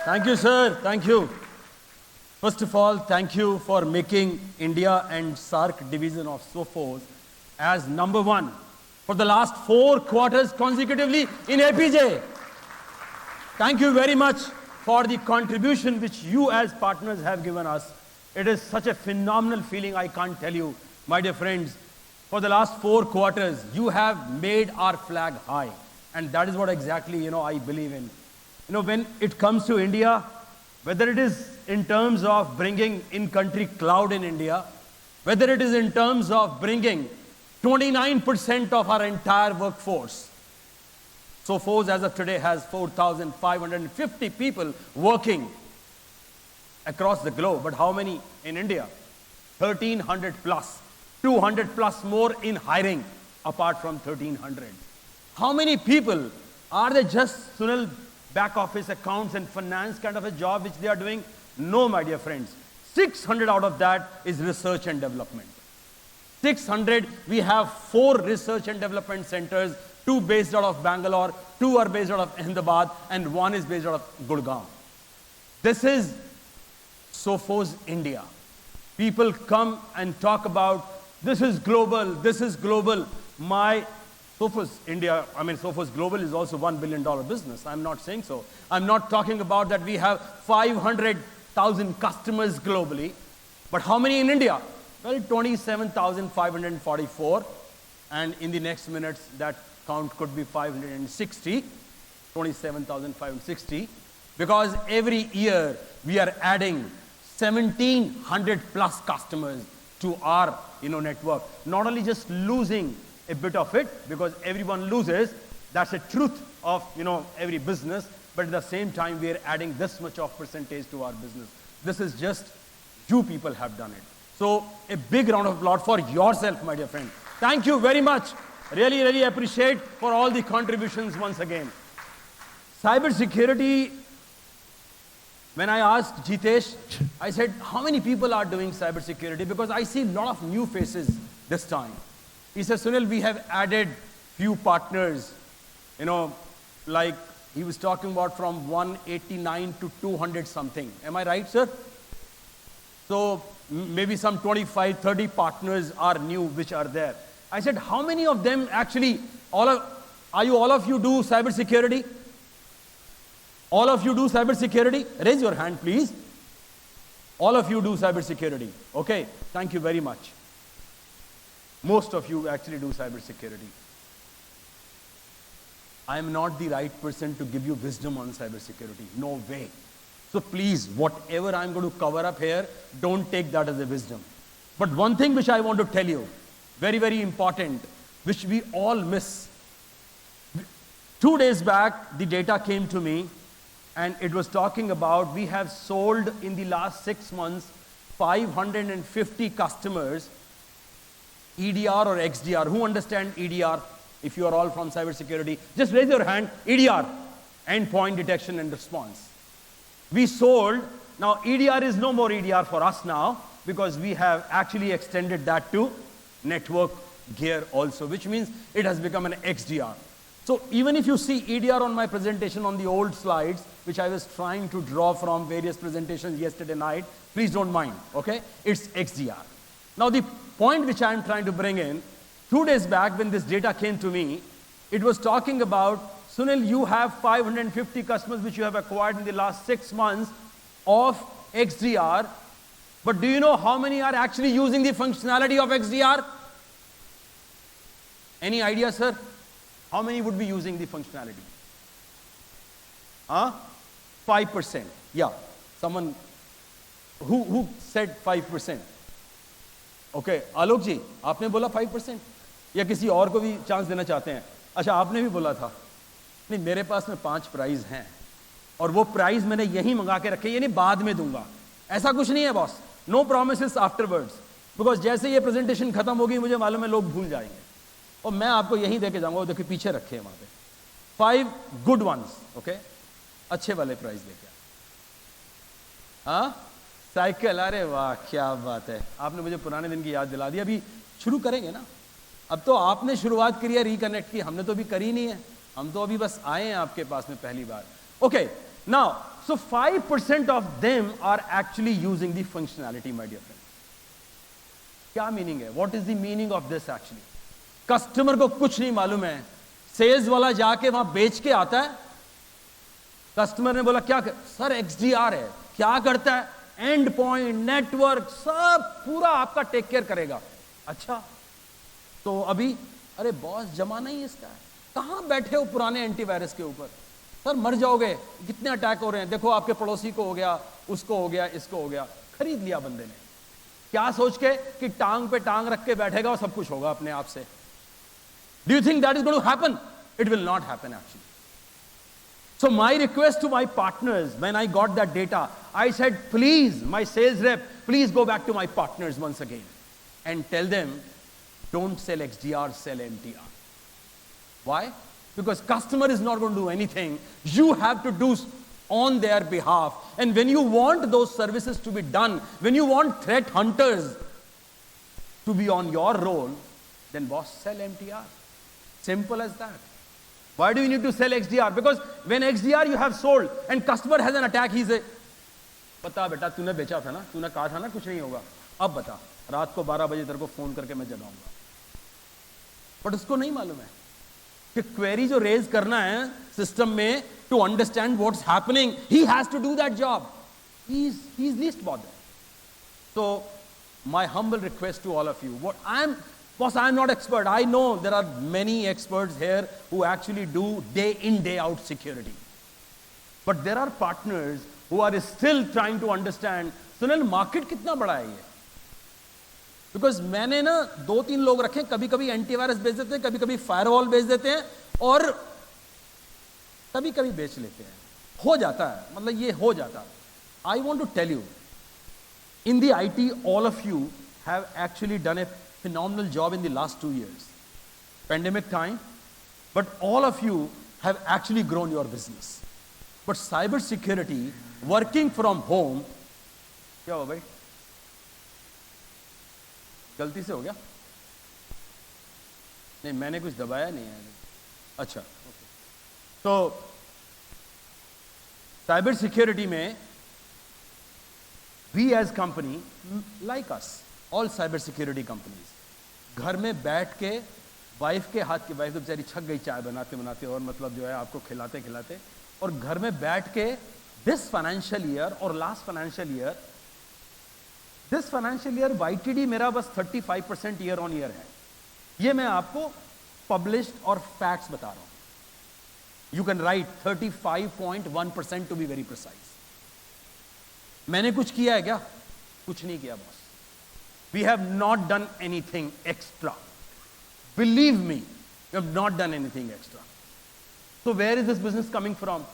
Thank you, sir. Thank you. First of all, thank you for making India and SAARC division of Sophos as number one for the last 4 quarters consecutively in APJ. Thank you very much for the contribution which you as partners have given us. It is such a phenomenal feeling, I can't tell you, my dear friends. For the last 4 quarters, you have made our flag high. And that is what exactly, I believe in. When it comes to India, whether it is in terms of bringing in-country cloud in India, whether it is in terms of bringing 29% of our entire workforce. Sophos as of today has 4,550 people working across the globe. But how many in India? 1,300 plus. 200 plus more in hiring apart from 1,300. How many people are they just, Sunil, back office accounts and finance kind of a job which they are doing? No, my dear friends. 600 out of that is research and development. 600, we have 4 research and development centers, 2 based out of Bangalore, 2 are based out of Ahmedabad, and 1 is based out of Gurgaon. This is Sophos India. People come and talk about, this is global, this is global. My Sophos India, Sophos Global is also $1 billion business. I'm not saying so. I'm not talking about that we have 500,000 customers globally. But how many in India? Well, 27,544. And in the next minutes, that count could be 560, 27,560. Because every year, we are adding 1,700 plus customers to our network. Not only just losing a bit of it, because everyone loses, that's the truth of every business, but at the same time we are adding this much of percentage to our business. This is just you people have done it. So a big round of applause for yourself, my dear friend. Thank you very much. Really, really appreciate for all the contributions once again. Cyber security, when I asked Jitesh, I said, how many people are doing cyber security? Because I see a lot of new faces this time. He says, Sunil, we have added few partners, like he was talking about from 189 to 200 something. Am I right, sir? So maybe some 25, 30 partners are new which are there. I said, how many of them actually, all of you do cyber security? All of you do cyber security? Raise your hand, please. All of you do cyber security. Okay, thank you very much. Most of you actually do cyber security. I am not the right person to give you wisdom on cyber security. No way. So please, whatever I'm going to cover up here, don't take that as a wisdom. But one thing which I want to tell you, very, very important, which we all miss. 2 days back, the data came to me, and it was talking about we have sold in the last 6 months 550 customers EDR or XDR. Who understand EDR? If you are all from cybersecurity, just raise your hand. EDR, endpoint detection and response. We sold, now EDR is no more EDR for us now, because we have actually extended that to network gear also, which means it has become an XDR. So even if you see EDR on my presentation on the old slides, which I was trying to draw from various presentations yesterday night, please don't mind, okay? It's XDR. Now the point which I am trying to bring in, 2 days back when this data came to me, it was talking about, Sunil, you have 550 customers which you have acquired in the last 6 months of XDR, but do you know how many are actually using the functionality of XDR? Any idea, sir? How many would be using the functionality? 5%. Yeah, someone, who said 5%? Okay आलोक जी, आपने बोला 5% या किसी और को भी chance देना चाहते हैं? अच्छा, आपने भी बोला था। नहीं, मेरे पास में 5 प्राइज हैं और वो प्राइज मैंने यहीं मंगा के रखे, यानी बाद में दूंगा। ऐसा कुछ नहीं है boss, no promises afterwards, because जैसे ये प्रेजेंटेशन खत्म होगी मुझे मालूम है लोग भूल जाएंगे और मैं आपको यहीं देके जाऊंगा। वो देखिए पीछे रखे हैं वहां पे 5 गुड वंस, ओके, अच्छे वाले प्राइज लेके। हाँ, साइकिल, अरे वाह क्या बात है, आपने मुझे पुराने दिन की याद दिला दी। अभी शुरू करेंगे ना, अब तो आपने शुरुआत करी है, रिकनेक्ट की, हमने तो अभी करी नहीं है, हम तो अभी बस आए हैं आपके पास में पहली बार। Okay, now so 5% of them are actually using the functionality, my dear friends. क्या मीनिंग है? What is the meaning of this actually? Customer को कुछ नहीं मालूम है, सेल्स वाला जाके वहां बेच के आता है, कस्टमर ने बोला क्या सर एक्सडीआर है, क्या करता है? एंड पॉइंट, नेटवर्क, सब पूरा आपका टेक केयर करेगा। अच्छा, तो अभी अरे बॉस जमाना ही इसका है, कहां बैठे हो पुराने एंटीवायरस के ऊपर, सर मर जाओगे, कितने अटैक हो रहे हैं, देखो आपके पड़ोसी को हो गया, उसको हो गया, इसको हो गया। खरीद लिया बंदे ने, क्या सोच के कि टांग पे टांग रख के बैठेगा और सब कुछ होगा अपने आप से। Do you think that is going to happen? It will not happen actually. So my request to my partners, when I got that data, I said, please, my sales rep, please go back to my partners once again and tell them, don't sell XDR, sell MTR. Why? Because customer is not going to do anything. You have to do on their behalf. And when you want those services to be done, when you want threat hunters to be on your role, then boss, sell MTR. Simple as that. Why do you need to sell XDR? Because when XDR you have sold and customer has an attack, he say, बता बेटा तूने बेचा था ना, तूने कहा था ना कुछ नहीं होगा, अब बता, रात को 12 बजे तेरे को फोन करके मैं जगाऊंगा। बट उसको नहीं मालूम है कि क्वेरी जो रेज करना है सिस्टम में to understand what's happening, he has to do that job, he is least bothered. So my humble request to all of you, what boss, I'm not expert. I know there are many experts here who actually do day in, day out security. But there are partners who are still trying to understand, Sunil, market कितना बड़ा है ये? Because मैंने ना 2-3 लोग रखे, कभी कभी एंटीवायरस बेच देते हैं, कभी कभी फायरवॉल बेच देते हैं, और कभी कभी बेच लेते हैं। हो जाता है, मतलब ये हो जाता है। I want to tell you, in the IT, all of you have actually done a phenomenal job in the last 2 years. Pandemic time, but all of you have actually grown your business. But cyber security, working from home, क्या हुआ भाई? गलती से हो गया? नहीं, मैंने कुछ दबाया नहीं है। अच्छा, तो cyber security में we as company, like us, all cyber security companies, घर में बैठ के वाइफ के हाथ की, वाइफ तो बेचारी छक गई चाय बनाते बनाते, और मतलब जो है आपको खिलाते खिलाते, और घर में बैठ के दिस फाइनेंशियल ईयर और last financial year, this financial year YTD मेरा बस 35% ईयर ऑन ईयर है। ये मैं आपको पब्लिश्ड और फैक्ट्स बता रहा हूं। You can write 35.1% to be very precise. मैंने कुछ किया है क्या? कुछ नहीं किया boss. We have not done anything extra. Believe me, we have not done anything extra. So where is this business coming from?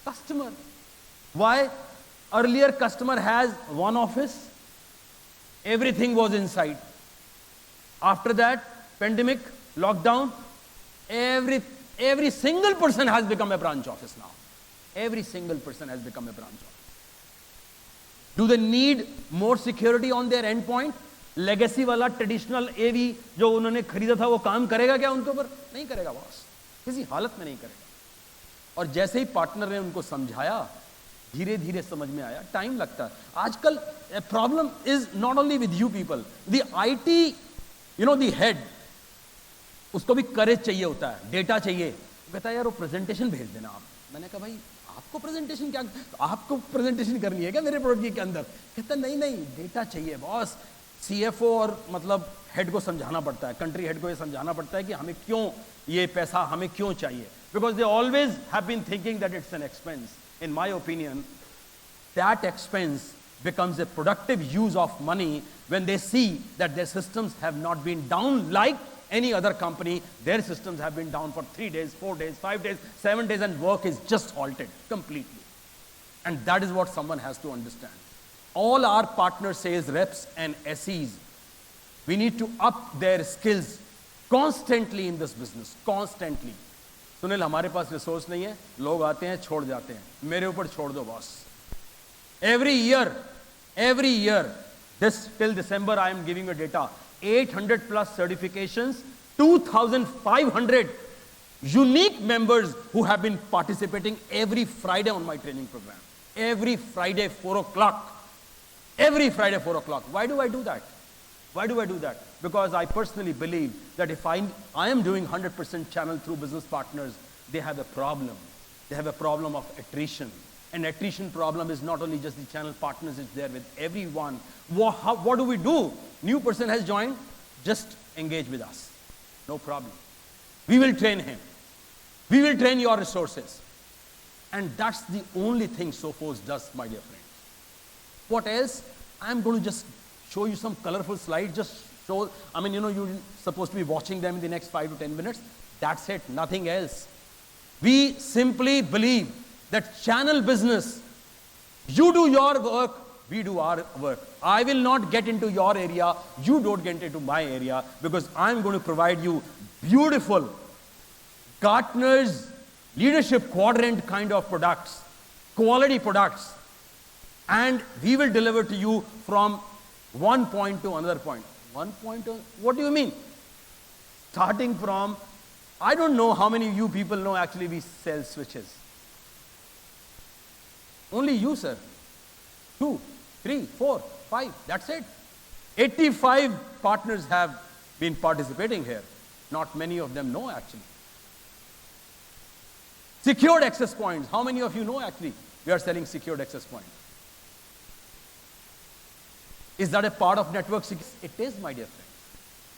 Customer. Why? Earlier customer has one office, everything was inside. After that, pandemic, lockdown, every single person has become a branch office now. Every single person has become a branch office. Do they need more security on their endpoint? Legacy वाला traditional एवी जो उन्होंने खरीदा था वो काम करेगा क्या उनके ऊपर? नहीं करेगा बॉस, किसी हालत में नहीं करेगा। और जैसे ही पार्टनर ने उनको समझाया, धीरे धीरे समझ में आया। टाइम लगता है। आजकल problem is not only with you people, the IT, you know, the head, उसको भी करेज चाहिए होता है, डेटा चाहिए। कहता है यार वो प्रेजेंटेशन भेज देना आप। मैंने कहा भाई आपको प्रेजेंटेशन क्या, आपको प्रेजेंटेशन करनी है क्या मेरे प्रोडक्ट के अंदर? कहता नहीं नहीं, डेटा चाहिए बॉस। CFO और मतलब हेड को समझाना पड़ता है, कंट्री हेड को ये समझाना पड़ता है कि हमें क्यों ये पैसा हमें क्यों चाहिए, because they always have been thinking that it's an expense. In my opinion, that expense becomes a productive use of money when they see that their systems have not been down like any other company. Their systems have been down for 3 days, 4 days, 5 days, 7 days, and work is just halted completely. And that is what someone has to understand. All our partner sales reps and SEs, we need to up their skills constantly in this business, constantly. Sunil, हमारे पास resource नहीं है, लोग आते हैं छोड़ जाते हैं, मेरे ऊपर छोड़ दो boss. Every year, this till December I am giving you data, 800 plus certifications, 2,500 unique members who have been participating every Friday on my training program. every Friday 4 o'clock. Every Friday 4 o'clock. Why do I do that? Why do I do that? Because I personally believe that if I am doing 100% channel through business partners, they have a problem. They have a problem of attrition. And attrition problem is not only just the channel partners, it's there with everyone. What do we do? New person has joined, just engage with us. No problem. We will train him. We will train your resources. And that's the only thing Sophos does, my dear friends. What else? I'm going to just show you some colorful slides. Just show, you're supposed to be watching them in the next 5 to 10 minutes. That's it, nothing else. We simply believe that channel business, you do your work, we do our work. I will not get into your area, you don't get into my area, because I'm going to provide you beautiful Gartner's leadership quadrant kind of products, quality products, and we will deliver to you from one point to another point. One point to, what do you mean? Starting from, I don't know how many of you people know actually we sell switches. Only you, sir. 2, 3, 4, 5, that's it. 85 partners have been participating here. Not many of them know actually. Secured access points. How many of you know actually we are selling secured access points? Is that a part of network security? It is, my dear friends.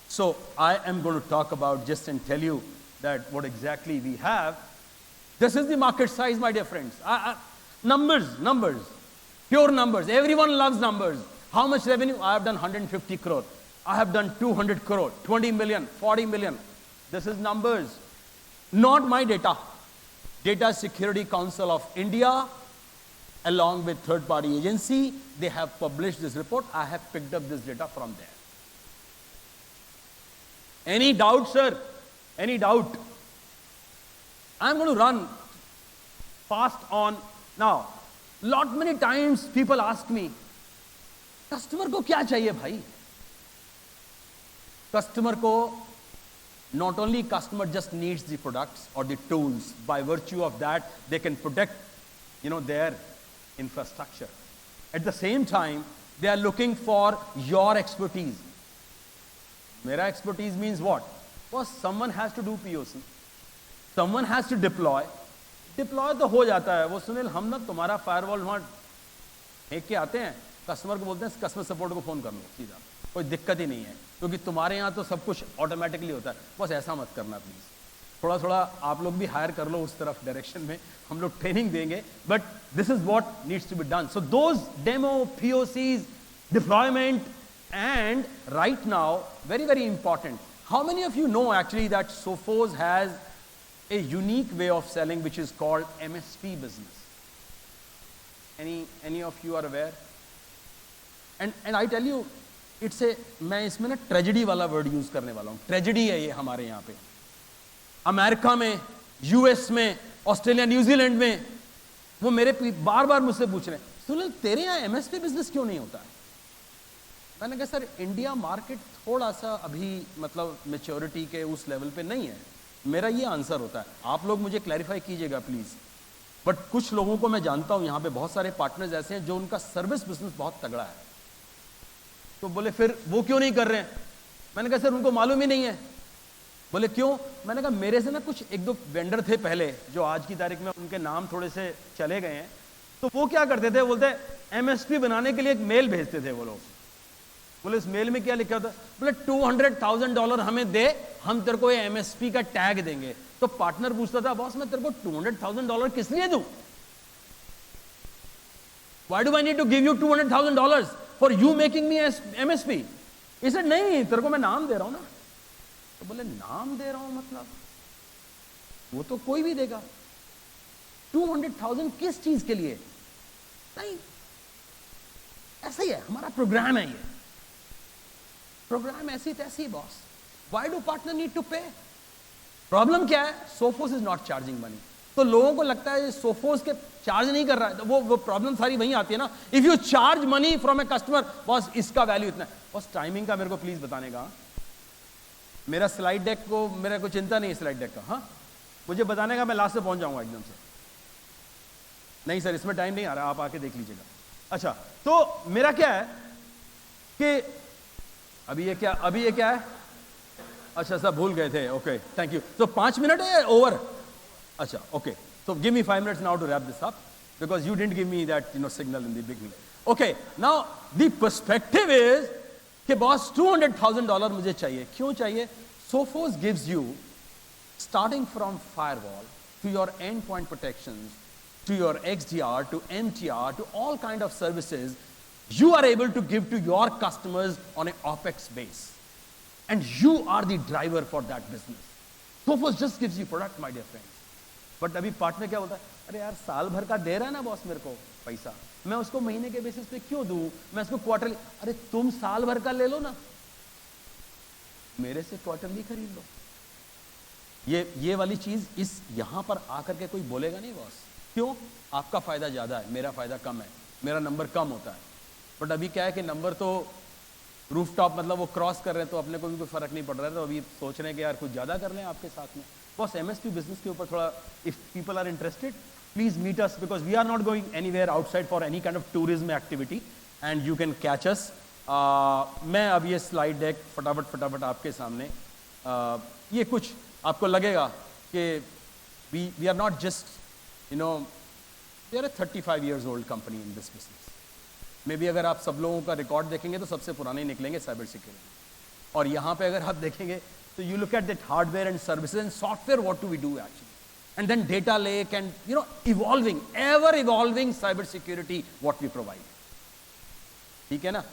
So I am going to talk about just and tell you that what exactly we have. This is the market size, my dear friends. Numbers, pure numbers. Everyone loves numbers. How much revenue? I have done 150 crore. I have done 200 crore, 20 million, 40 million. This is numbers. Not my data. Data Security Council of India, along with third-party agency, they have published this report. I have picked up this data from there. Any doubt, sir? Any doubt? I'm going to run fast on. Now, many times people ask me, customer ko kya chahiye bhai? Customer ko, not only customer just needs the products or the tools. By virtue of that, they can protect, their infrastructure. At the same time, they are looking for your expertise. Mera expertise means what? Well, someone has to do POC. Someone has to deploy. Deploy तो हो जाता है. वो सुनील हम ना तुम्हारा firewall वहाँ फेंक के आते हैं, कस्टमर को बोलते हैं कस्टमर सपोर्ट को फोन कर लो सीधा, कोई दिक्कत ही नहीं है, क्योंकि तुम्हारे यहाँ तो सब कुछ ऑटोमेटिकली होता है. बस ऐसा मत करना प्लीज. थोड़ा थोड़ा आप लोग भी हायर कर लो उस तरफ डायरेक्शन में, हम लोग ट्रेनिंग देंगे. But this is what needs to be done. So those demo, POCs, deployment, and right now, very, very important. How many of you know actually that Sophos has a unique way of selling which is called MSP business? Any of you are aware? And I tell you, it's a, मैं इसमें ना tragedy वाला word use करने वाला हूँ. Tragedy है ये हमारे यहाँ पे. अमेरिका में, US में, ऑस्ट्रेलिया, न्यूजीलैंड में, वो मेरे बार बार मुझसे पूछ रहे हैं, सुनील तेरे यहाँ MSP बिजनेस क्यों नहीं होता है? मैंने कहा सर इंडिया मार्केट थोड़ा सा अभी मतलब मैच्योरिटी के उस लेवल पे नहीं है. मेरा ये आंसर होता है. आप लोग मुझे क्लैरिफाई कीजिएगा प्लीज. बट कुछ लोगों को मैं जानता हूं यहाँ पे बहुत सारे पार्टनर्स ऐसे हैं जो उनका सर्विस बिजनेस बहुत तगड़ा है. तो बोले फिर वो क्यों नहीं कर रहे हैं? मैंने कहा सर उनको मालूम ही नहीं है. बोले क्यों? मैंने कहा मेरे से ना कुछ 1-2 वेंडर थे पहले जो आज की तारीख में उनके नाम थोड़े से चले गए हैं. तो वो क्या करते थे, बोलते MSP बनाने के लिए एक मेल भेजते थे वो लोग. बोले इस मेल में क्या लिखा होता? बोले $200,000 हमें दे, हम तेरे को ये MSP का टैग देंगे. तो पार्टनर पूछता था बॉस मैं तेरे को $200,000 किस लिए दूं? Why do I need to give you $200,000 for you making me MSP? इसे नहीं, तेरे को मैं नाम दे रहा हूं ना. तो बोले नाम दे रहा हूं मतलब वो तो कोई भी देगा. 200,000 किस चीज के लिए? नहीं, ऐसा ही है हमारा प्रोग्राम है. ये प्रोग्राम ऐसी तैसी boss. Why do partner need to pay? Problem क्या है? Sophos is not charging money. तो लोगों को लगता है Sophos के चार्ज नहीं कर रहा है. तो वो प्रॉब्लम सारी वहीं आती है ना. If you charge money from a customer, boss इसका वैल्यू इतना है. बॉस टाइमिंग का मेरे को प्लीज बताने का. मेरा स्लाइड डेक को मेरा कोई चिंता नहीं है स्लाइड डेक का. हाँ मुझे बताने का, मैं लास्ट से पहुंच जाऊंगा एकदम से. नहीं सर, इसमें टाइम नहीं आ रहा, आप आके देख लीजिएगा। अच्छा, तो मेरा क्या है कि अभी ये क्या है? अच्छा सब भूल गए थे, ओके थैंक यू। तो 5 मिनट है ओवर? अच्छा okay, so give me 5 minutes now to wrap this up because you didn't give me that signal in the beginning. Okay, now the perspective is कि बॉस $200,000 मुझे चाहिए। क्यों चाहिए? Sophos gives you starting from firewall to your endpoint protections to your XDR to MTR to all kind of services you are able to give to your customers on an OpEx base, and you are the driver for that business. Sophos just gives you product, my dear friends. But अभी partner क्या बोलता है? अरे यार साल भर का दे रहा है ना बॉस मेरे को पैसा, मैं उसको महीने के बेसिस पे क्यों दूं, मैं उसको क्वार्टरली। अरे तुम साल भर का ले लो ना, मेरे से क्वार्टरली खरीद लो। ये वाली चीज इस यहां पर आकर के कोई बोलेगा नहीं बॉस। क्यों? आपका फायदा ज्यादा है, मेरा फायदा कम है, मेरा नंबर कम होता है। बट अभी क्या है कि नंबर तो रूफटॉप मतलब वो क्रॉस कर रहे हैं, तो अपने को भी कोई फर्क नहीं पड़ रहा है, तो अभी सोच रहे हैं कि यार कुछ ज्यादा कर लें आपके साथ में। बॉस एमएसपी बिजनेस के ऊपर थोड़ा, if people are interested please meet us because we are not going anywhere outside for any kind of tourism activity and you can catch us. मैं अब ये स्लाइड डेक फटाफट आपके सामने, ये कुछ आपको लगेगा कि we are not just we are a 35 years old company in this business. Maybe अगर आप सब लोगों का रिकॉर्ड देखेंगे तो सबसे पुराने निकलेंगे साइबर सिक्योरिटी। और यहाँ पे अगर आप देखेंगे तो you look at that hardware and services and software, what do we do actually? And then data lake and evolving, ever evolving cyber security what we provide. ठीक है ना?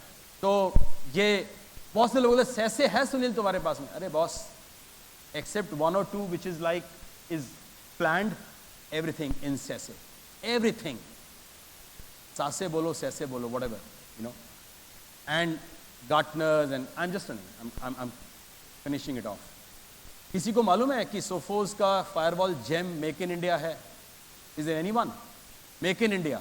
तो ये बहुत से लोगों से सैसे है सुनील तुम्हारे पास में। अरे boss, except 1 or 2 which is like is planned, everything in SASE, everything. SASE बोलो, सैसे बोलो, whatever, and Gartners and I'm finishing it off. किसी को मालूम है कि सोफोस का firewall GeM make in India है? Is there anyone? Make in India,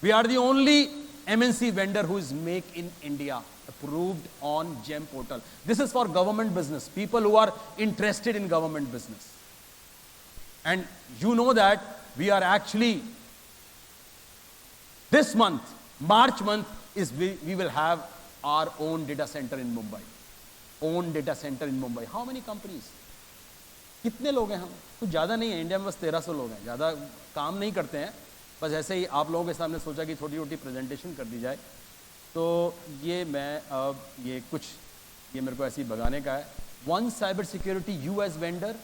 we are the only MNC vendor who is make in India, approved on GEM portal. This is for government business, people who are interested in government business. And you know that we are actually, this month, March month, we will have our own data center in Mumbai. Own data center in Mumbai. How many companies? कितने लोग हैं हम? कुछ ज़्यादा नहीं है, India में बस 1300 लोग हैं, ज़्यादा काम नहीं करते हैं, बस ऐसे ही आप लोगों के सामने सोचा कि छोटी छोटी प्रेजेंटेशन कर दी जाए। तो ये मैं अब ये मेरे को ऐसे ही भगाने का है। One cyber security, you as vendor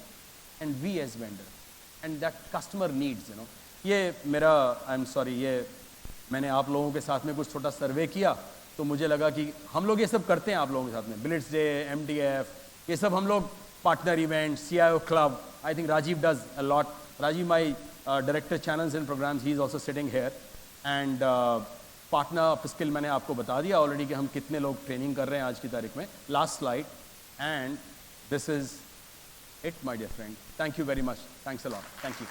and we as vendor and that customer needs, ये मेरा, आई एम सॉरी, ये मैंने आप लोगों के साथ में कुछ छोटा सर्वे किया तो मुझे लगा कि हम लोग ये सब करते हैं आप लोगों के साथ में, बिलिट्स डे, MDF, ये सब हम लोग partner event, CIO club, I think Rajiv does a lot. Rajiv my director channels and programmes, he is also sitting here. And partner skill मैंने आपको बता दिया ऑलरेडी कि हम कितने लोग ट्रेनिंग कर रहे हैं आज की तारीख में। Last slide, and this is it my dear friend, thank you very much, thanks a lot, thank you.